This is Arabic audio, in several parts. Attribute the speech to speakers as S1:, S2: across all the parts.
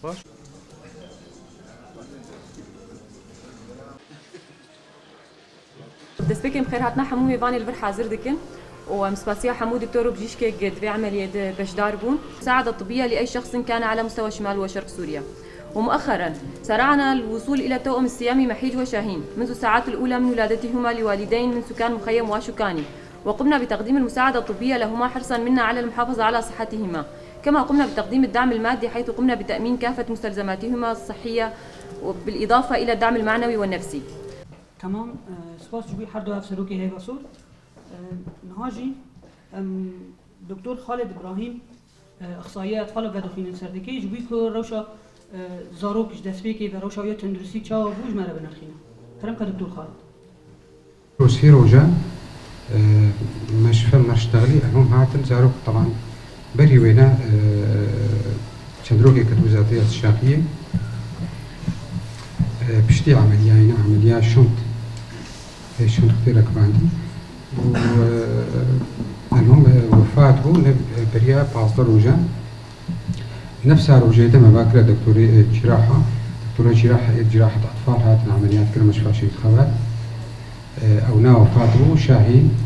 S1: باش
S2: دەستپێکم خێر هاتنا هەموو میێوانی لەبەر حاضر دکن ومسباسية حمود دكتور بجيشكي قد في عملية بشدار بون مساعدة طبية لأي شخص كان على مستوى شمال وشرق سوريا. ومؤخرا سارعنا الوصول إلى التوأم الصيامي محيج وشاهين منذ الساعات الأولى من ولادتهما لوالدين من سكان مخيم واشوكاني، وقمنا بتقديم المساعدة الطبية لهما حرصا منا على المحافظة على صحتهما، كما قمنا بتقديم الدعم المادي حيث قمنا بتأمين كافة مستلزماتهما الصحية بالإضافة إلى الدعم المعنوي والنفسي.
S3: تمام سپاس جوی هر دو افسروکی هیوا سور نهاجی دکتر خالد ابراهیم اخصائي اطفال و دخین سردکی جوی که روشا زاروکش دستپیکی و روشا یا تندرستی چا بوج مره بنرخینه فرم که دکتر خالد
S4: روسي روجا مشفى مرشتغلي أهم هاتن زاروك طبعا بري وينا چندروكي كتوزاتية الشاقية بشتي عملية عملية شنط كثير ركباندي وأنهم وفاة بو بريا باصدر روجا نفسها روجا دم باكرة دكتورة جراحة أطفال هاتن عمليات كل مشفى شيء خبر أو نا وفاة بو شاهين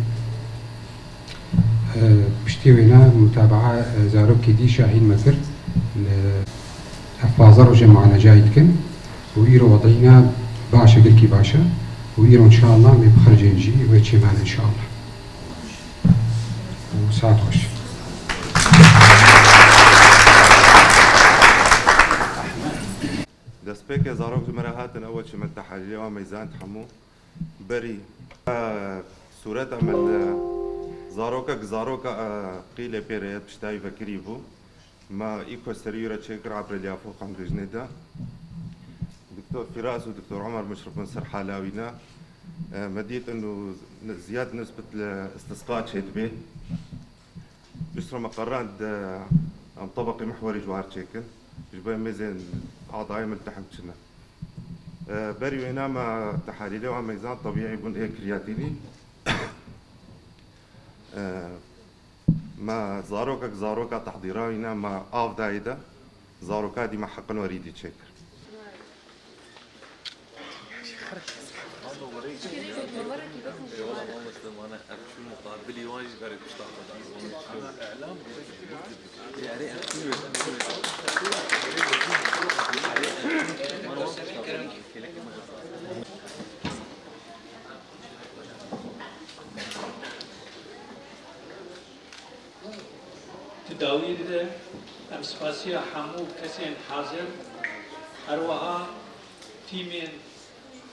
S4: بشتي وينا متابعة زاروكي دي شاهين مكر أفاظر روجا معنا جايدكن ويرو وضعينا باشا قلكي باشا ويرو إن شاء الله ما بخرج نجي ويتشي معنا إن شاء الله وساعة خوش.
S1: دەستپێکە زارۆک ژمارە هاتن ئەوە چمە تەحالیلەوە مەیزان هەموو بەری سوورەت ئەمە زارۆکە قیلە پێرەیە پشتاوی بەکری بوو ما ئیکۆ سەریورە چێکر عبرەلیافۆ قەمرژنێدا دكتور فراس ودكتور عمر مشرف من سر حالاوينا مديت انه زياده نسبه الاستسقاء شيت به بشرى مقرات ام طبقي محوري جوار تشيكن جبان ميزان اعضاء ملتحم كنا بري وينا ما تحاليله وعم ميزان طبيعي بن ايه كرياتيني ما زاروكا تحضيراوينا ما اف دايدا زاروكا دي ما حقا وريدي تشيكر
S5: انا شو مقابلي واجد برد مشتاق اعلام
S6: تداوير امسفاسية حمو كسين حاضر اروها تيمين